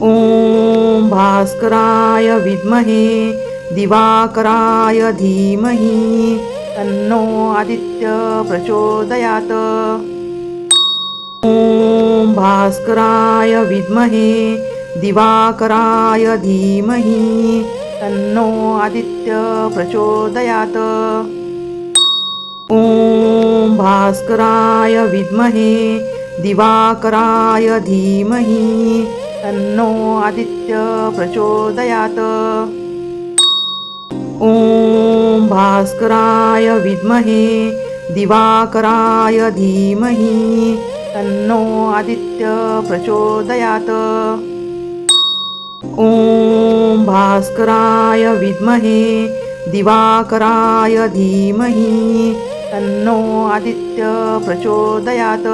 ॐ भास्कराय विद्महे दिवाकराय धीमहि तन्नो आदित्य प्रचोदयात्। ॐ भास्कराय विद्महे दिवाकराय धीमहि तन्नो आदित्य प्रचोदयात्। ॐ भास्कराय विद्महे दिवाकराय धीमहि तन्नो आदित्य प्रचोदयात्। ॐ भास्कराय विद्महे दिवाकराय धीमहि तन्नो आदित्य प्रचोदयात्। ॐ भास्कराय विद्महे दिवाकराय धीमहि तन्नो आदित्य प्रचोदयात्।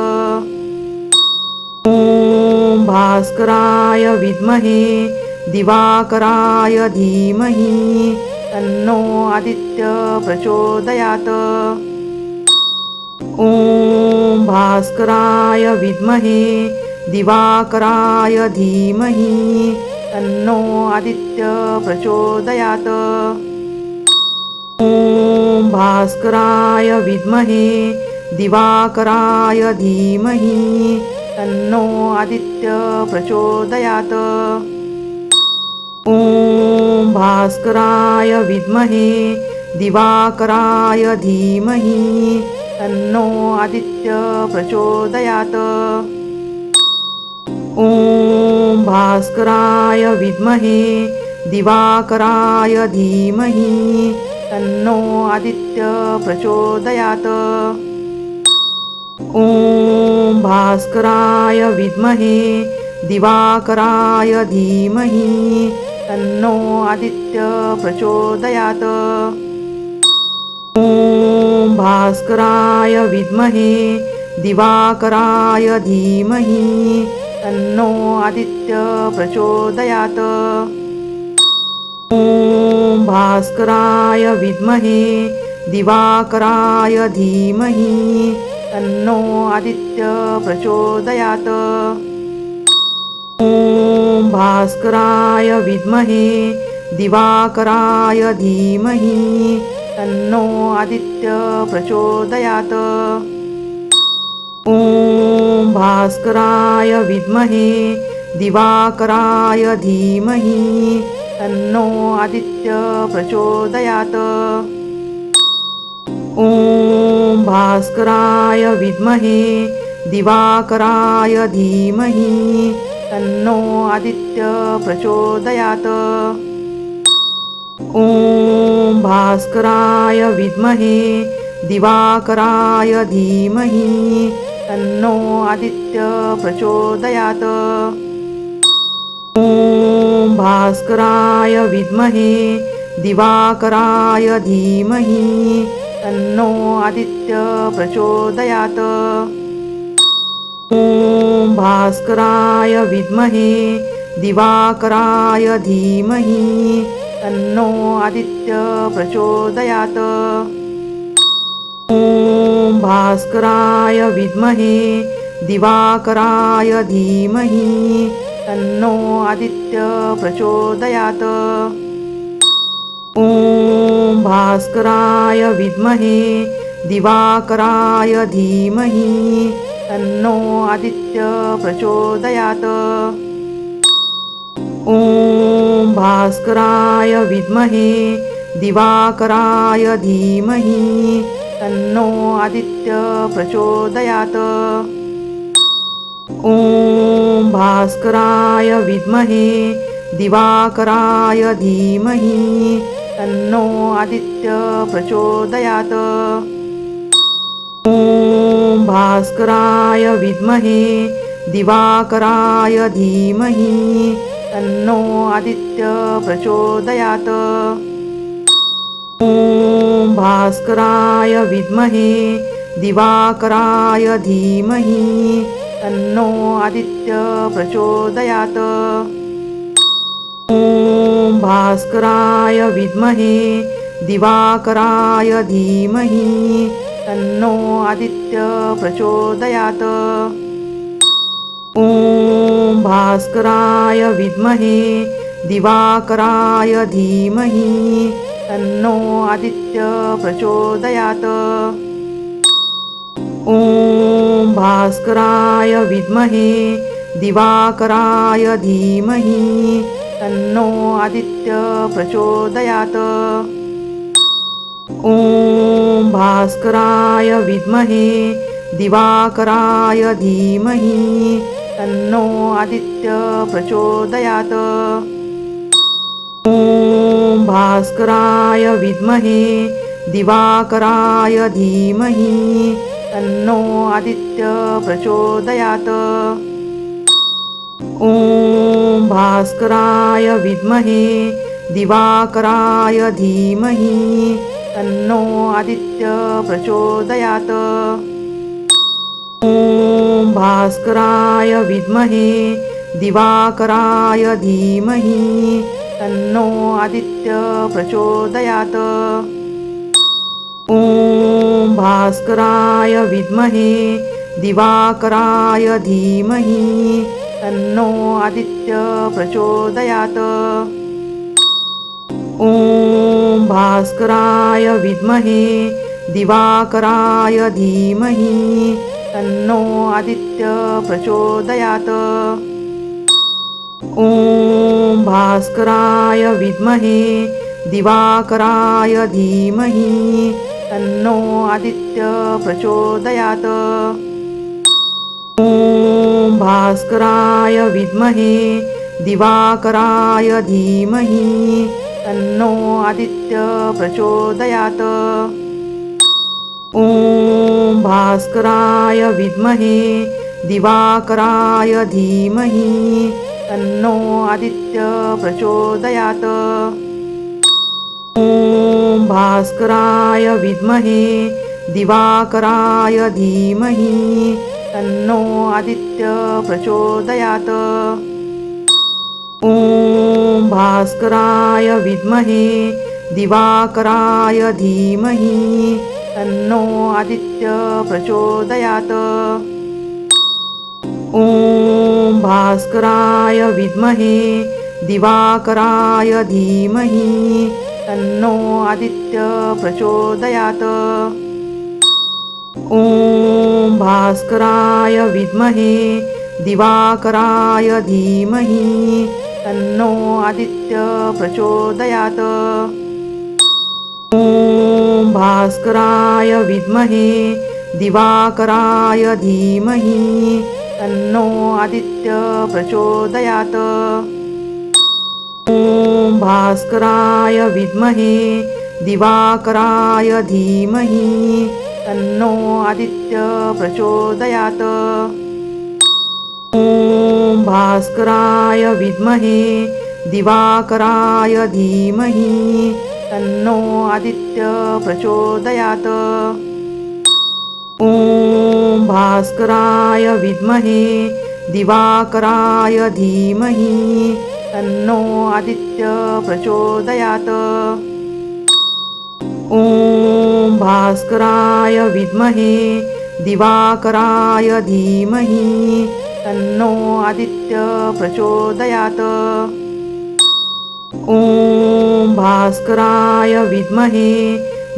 ॐ भास्कराय विद्महे दिवाकराय धीमहि तन्नो आदित्य प्रचोदयात्। ॐ भास्कराय विद्महे दिवाकराय धीमहि तन्नो आदित्य प्रचोदयात्। ॐ भास्कराय विद्महे दिवाकराय धीमहि तन्नो आदित्य प्रचोदयात्। ॐ भास्कराय विद्महे दिवाकराय धीमहि तन्नो आदित्य प्रचोदयात्। ॐ भास्कराय विद्महे दिवाकराय धीमहि तन्नो आदित्य प्रचोदयात्। ॐ भास्कराय विद्महे दिवाकराय धीमहि तन्नो आदित्य प्रचोदयात्। ॐ भास्कराय विद्महे दिवाकराय धीमहि तन्नो आदित्य प्रचोदयात्। ॐ भास्कराय विद्महे दिवाकराय धीमहि तन्नो आदित्य प्रचोदयात्। ॐ भास्कराय विद्महे दिवाकराय धीमहि तन्नो आदित्य प्रचोदयात्। ॐ भास्कराय विद्महे दिवाकराय धीमहि तन्नो आदित्य प्रचोदयात्। ॐ भास्कराय विद्महे दिवाकराय धीमहि तन्नो आदित्य प्रचोदयात्। ॐ भास्कराय विद्महे दिवाकराय धीमहि तन्नो आदित्य प्रचोदयात्। ॐ भास्कराय विद्महे दिवाकराय धीमहि तन्नो आदित्य प्रचोदयात्। ॐ भास्कराय विद्महे दिवाकराय धीमहि तन्नो आदित्य प्रचोदयात्। ॐ भास्कराय विद्महे दिवाकराय धीमहि तन्नो आदित्य प्रचोदयात्। ॐ भास्कराय विद्महे दिवाकराय धीमहि तन्नो आदित्य प्रचोदयात्। ॐ भास्कराय विद्महे दिवाकराय धीमहि तन्नो आदित्य प्रचोदयात्। ॐ भास्कराय विद्महे दिवाकराय धीमहि तन्नो आदित्य प्रचोदयात्। ॐ भास्कराय विद्महे दिवाकराय धीमहि तन्नो आदित्य प्रचोदयात्। ॐ भास्कराय विद्महे दिवाकराय धीमहि तन्नो आदित्य प्रचोदयात्। ॐ भास्कराय विद्महे दिवाकराय धीमहि तन्नो आदित्य प्रचोदयात्। ॐ भास्कराय विद्महे दिवाकराय धीमहि तन्नो आदित्य प्रचोदयात्। ॐ भास्कराय विद्महे दिवाकराय धीमहि तन्नो आदित्य प्रचोदयात्। ॐ भास्कराय विद्महे दिवाकराय धीमहि तन्नो आदित्य प्रचोदयात्। ॐ भास्कराय विद्महे दिवाकराय धीमहि तन्नो आदित्य प्रचोदयात्। ॐ भास्कराय विद्महे दिवाकराय धीमहि तन्नो आदित्य प्रचोदयात्। ॐ भास्कराय विद्महे दिवाकराय धीमहि तन्नो आदित्य प्रचोदयात्। ॐ भास्कराय विद्महे दिवाकराय धीमहि तन्नो आदित्य प्रचोदयात्। ॐ भास्कराय विद्महे दिवाकराय धीमहि तन्नो आदित्य प्रचोदयात्। ॐ भास्कराय विद्महे दिवाकराय धीमहि तन्नो आदित्य प्रचोदयात्। ॐ भास्कराय विद्महे दिवाकराय धीमहि तन्नो आदित्य प्रचोदयात्। ॐ भास्कराय विद्महे दिवाकराय धीमहि तन्नो आदित्य प्रचोदयात्। ॐ भास्कराय विद्महे दिवाकराय धीमहि तन्नो आदित्य प्रचोदयात्। ॐ भास्कराय विद्महे दिवाकराय धीमहि तन्नो आदित्य प्रचोदयात्। ॐ भास्कराय विद्महे दिवाकराय धीमहि तन्नो आदित्य प्रचोदयात्। ॐ भास्कराय विद्महे दिवाकराय धीमहि तन्नो आदित्य प्रचोदयात्। ॐ भास्कराय विद्महे दिवाकराय धीमहि तन्नो आदित्य प्रचोदयात्। ॐ भास्कराय विद्महे दिवाकराय धीमहि तन्नो आदित्य प्रचोदयात्। ॐ भास्कराय विद्महे दिवाकराय धीमहि तन्नो आदित्य प्रचोदयात्। ॐ भास्कराय विद्महे दिवाकराय धीमहि तन्नो आदित्य प्रचोदयात्। ॐ भास्कराय विद्महे दिवाकराय धीमहि तन्नो आदित्य प्रचोदयात्। ॐ भास्कराय विद्महे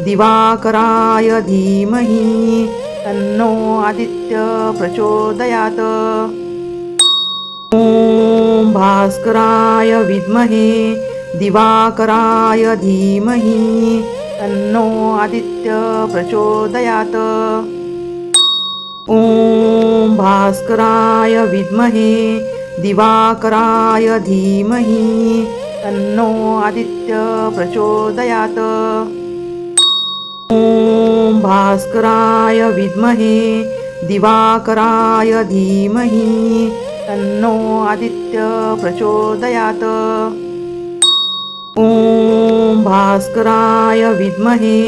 दिवाकराय धीमहि तन्नो आदित्य प्रचोदयात्। ॐ भास्कराय विद्महे दिवाकराय धीमहि तन्नो आदित्य प्रचोदयात्। ॐ भास्कराय विद्महे दिवाकराय धीमहि तन्नो आदित्य प्रचोदयात्। ॐ भास्कराय विद्महे दिवाकराय धीमहि तन्नो आदित्य प्रचोदयात्। ॐ भास्कराय विद्महे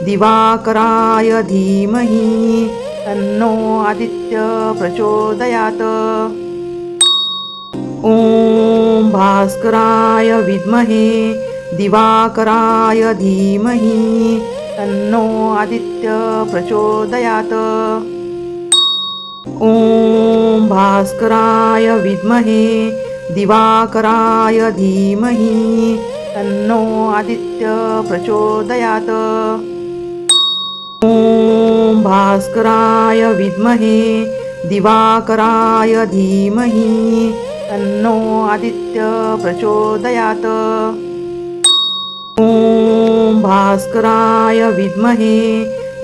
दिवाकराय धीमहि तन्नो आदित्य प्रचोदयात्। ॐ भास्कराय विद्महे दिवाकराय धीमहि तन्नो आदित्य प्रचोदयात्। ॐ भास्कराय विद्महे दिवाकराय धीमहि तन्नो आदित्य प्रचोदयात्। ॐ भास्कराय विद्महे दिवाकराय धीमहि तन्नो आदित्य प्रचोदयात्। ॐ भास्कराय विद्महे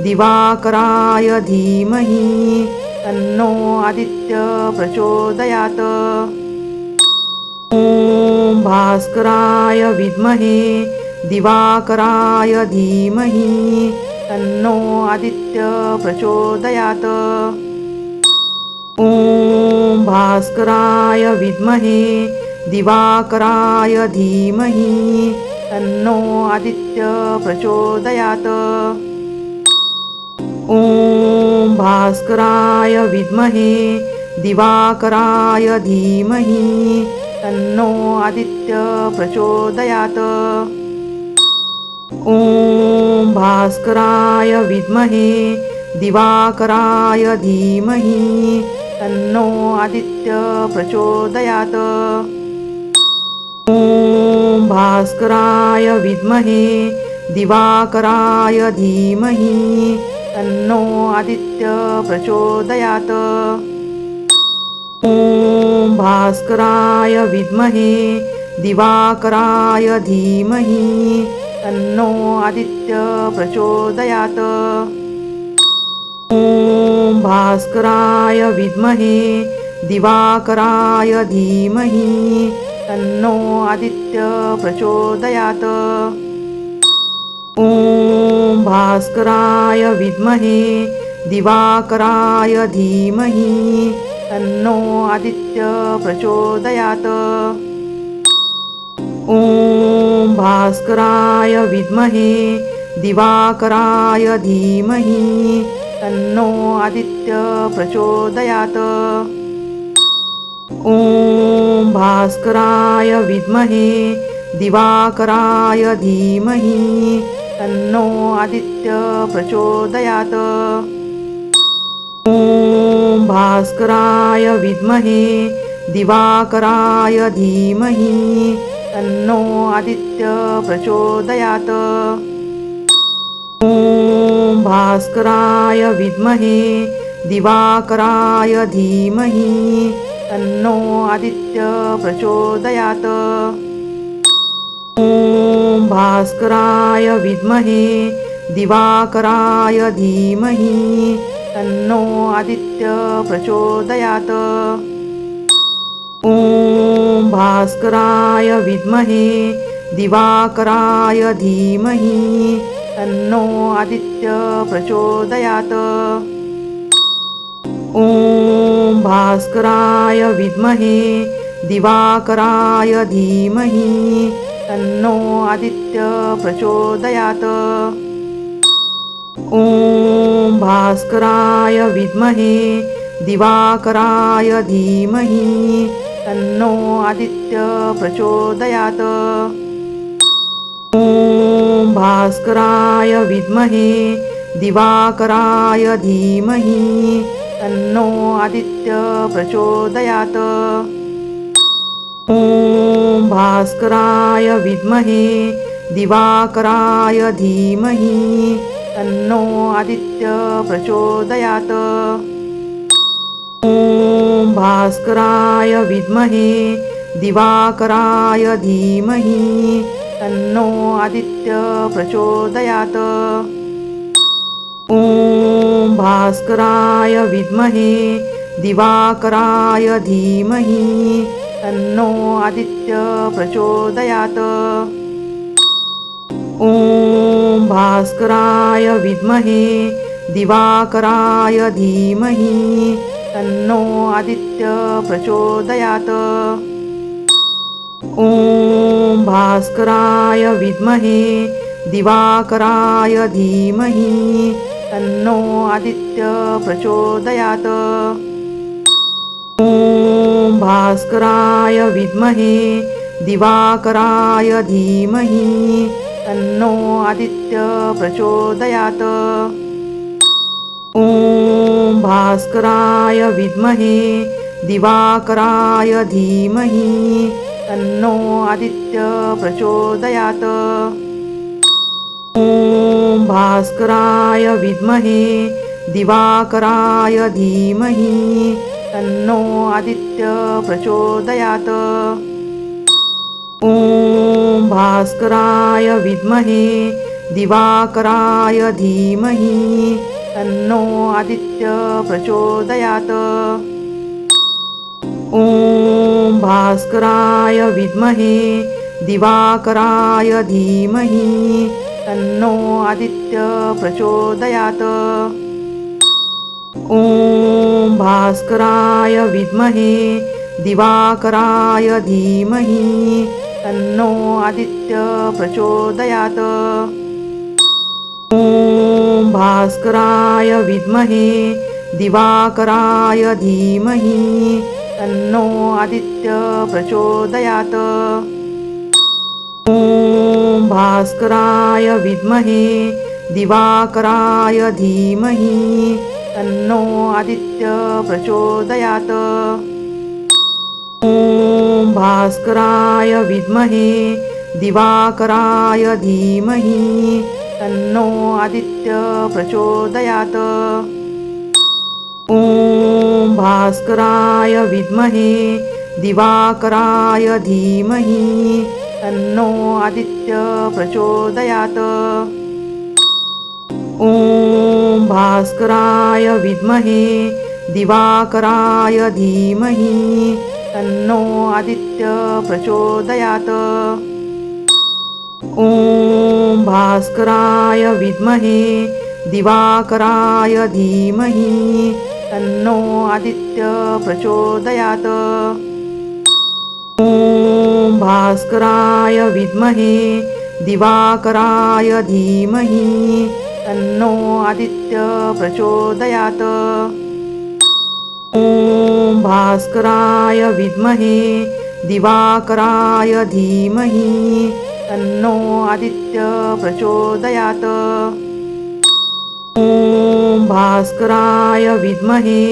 दिवाकराय धीमहि तन्नो आदित्य प्रचोदयात्। ॐ भास्कराय विद्महे दिवाकराय धीमहि तन्नो आदित्य प्रचोदयात्। ॐ भास्कराय विद्महे दिवाकराय धीमहि तन्नो आदित्य प्रचोदयात्। ॐ भास्कराय विद्महे दिवाकराय धीमहि तन्नो आदित्य प्रचोदयात्। ॐ भास्कराय विद्महे दिवाकराय धीमहि तन्नो आदित्य प्रचोदयात्। ॐ भास्कराय विद्महे दिवाकराय धीमहि तन्नो आदित्य प्रचोदयात्। ॐ भास्कराय विद्महे दिवाकराय धीमहि तन्नो आदित्य प्रचोदयात्। ॐ भास्कराय विद्महे दिवाकराय धीमहि तन्नो आदित्य प्रचोदयात्। ॐ भास्कराय विद्महे दिवाकराय धीमहि तन्नो आदित्य प्रचोदयात्। ॐ भास्कराय विद्महे दिवाकराय धीमहि तन्नो आदित्य प्रचोदयात्। ॐ भास्कराय विद्महे दिवाकराय धीमहि तन्नो आदित्य प्रचोदयात्। ॐ भास्कराय विद्महे दिवाकराय धीमहि तन्नो आदित्य प्रचोदयात्। ॐ भास्कराय विद्महे दिवाकराय धीमहि तन्नो आदित्य प्रचोदयात्। ॐ भास्कराय विद्महे दिवाकराय धीमहि तन्नो आदित्य प्रचोदयात्। ॐ भास्कराय विद्महे दिवाकराय धीमहि तन्नो आदित्य प्रचोदयात्। ॐ भास्कराय विद्महे दिवाकराय धीमहि तन्नो आदित्य प्रचोदयात्। ॐ भास्कराय विद्महे दिवाकराय धीमहि तन्नो आदित्य प्रचोदयात्। ॐ भास्कराय विद्महे दिवाकराय धीमहि तन्नो आदित्य प्रचोदयात्। ॐ भास्कराय विद्महे दिवाकराय धीमहि तन्नो आदित्य प्रचोदयात्। ॐ भास्कराय विद्महे दिवाकराय धीमहि तन्नो आदित्य प्रचोदयात्। ॐ भास्कराय विद्महे दिवाकराय धीमहि तन्नो आदित्य प्रचोदयात्। ॐ भास्कराय विद्महे दिवाकराय धीमहि तन्नो आदित्य प्रचोदयात्। ॐ भास्कराय विद्महे दिवाकराय धीमहि तन्नो आदित्य प्रचोदयात्। ॐ भास्कराय विद्महे दिवाकराय धीमहि तन्नो आदित्य प्रचोदयात्। ॐ भास्कराय विद्महे दिवाकराय धीमहि तन्नो आदित्य प्रचोदयात्। ॐ भास्कराय विद्महे दिवाकराय धीमहि तन्नो आदित्य प्रचोदयात्। ॐ भास्कराय विद्महे दिवाकराय धीमहि तन्नो आदित्य प्रचोदयात्। ॐ भास्कराय विद्महे दिवाकराय धीमहि तन्नो आदित्य प्रचोदयात्। ॐ भास्कराय विद्महे दिवाकराय धीमहि तन्नो आदित्य प्रचोदयात्। ॐ भास्कराय विद्महे दिवाकराय धीमहि तन्नो आदित्य प्रचोदयात्। ॐ भास्कराय विद्महे दिवाकराय धीमहि तन्नो आदित्य प्रचोदयात्। ॐ भास्कराय विद्महे दिवाकराय धीमहि तन्नो आदित्य प्रचोदयात्। ॐ भास्कराय विद्महे दिवाकराय धीमहि तन्नो आदित्य प्रचोदयात्। ॐ भास्कराय विद्महे दिवाकराय धीमहि तन्नो आदित्य प्रचोदयात्। ॐ भास्कराय विद्महे दिवाकराय धीमहि तन्नो आदित्य प्रचोदयात्। ॐ भास्कराय विद्महे दिवाकराय धीमहि तन्नो आदित्य प्रचोदयात्। ॐ भास्कराय विद्महे दिवाकराय धीमहि तन्नो आदित्य प्रचोदयात्। ॐ भास्कराय विद्महे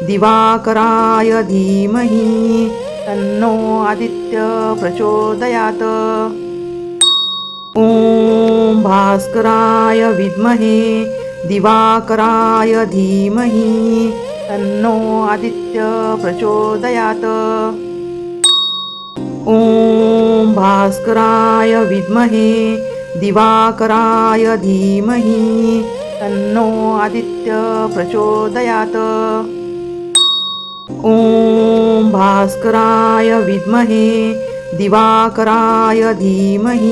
दिवाकराय धीमहि तन्नो आदित्य प्रचोदयात्। ॐ भास्कराय विद्महे दिवाकराय धीमहि तन्नो आदित्य प्रचोदयात्। ॐ भास्कराय विद्महे दिवाकराय धीमहि तन्नो आदित्य प्रचोदयात्। ॐ भास्कराय विद्महे दिवाकराय धीमहि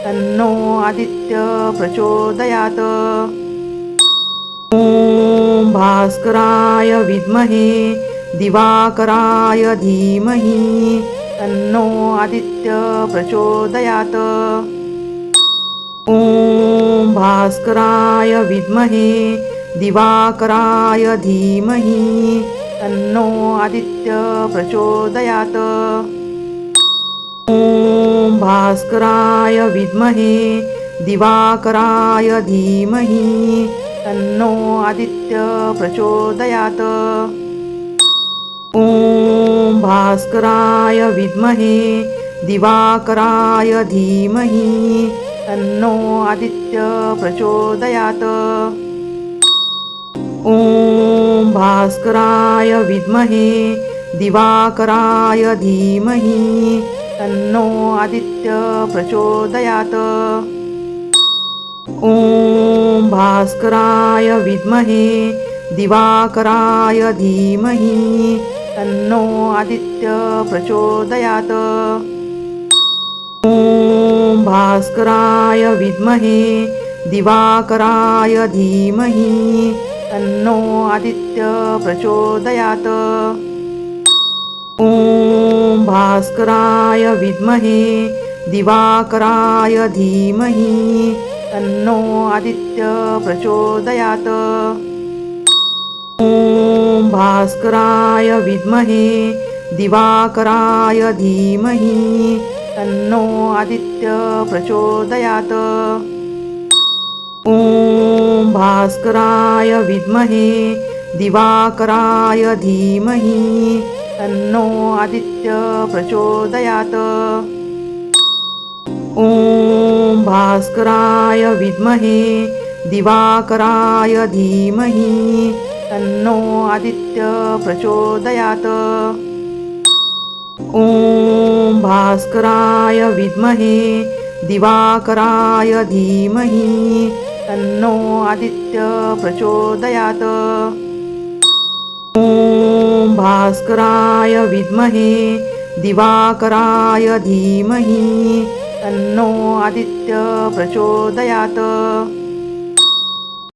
तन्नो आदित्य प्रचोदयात्। ॐ भास्कराय विद्महे दिवाकराय धीमहि तन्नो आदित्य प्रचोदयात्। ॐ भास्कराय विद्महे दिवाकराय धीमहि तन्नो आदित्य प्रचोदयात्। ॐ भास्कराय विद्महे दिवाकराय धीमहि तन्नो आदित्य प्रचोदयात्। ॐ भास्कराय विद्महे दिवाकराय धीमहि तन्नो आदित्य प्रचोदयात्। ॐ भास्कराय विद्महे दिवाकराय धीमहि तन्नो आदित्य प्रचोदयात्। ॐ भास्कराय विद्महे दिवाकराय धीमहि तन्नो आदित्य प्रचोदयात्। ॐ भास्कराय विद्महे दिवाकराय धीमहि तन्नो आदित्य प्रचोदयात्। ॐ भास्कराय विद्महे दिवाकराय धीमहि तन्नो आदित्य प्रचोदयात्। ॐ भास्कराय विद्महे दिवाकराय धीमहि तन्नो आदित्य प्रचोदयात्। ॐ भास्कराय विद्महे दिवाकराय धीमहि तन्नो आदित्य प्रचोदयात् ॐ भास्कराय विद्महे दिवाकराय धीमहि तन्नो आदित्य प्रचोदयात् ॐ भास्कराय विद्महे दिवाकराय धीमहि तन्नो आदित्य प्रचोदयात् ॐ भास्कराय विद्महे दिवाकराय धीमहि तन्नो आदित्य प्रचोदयात्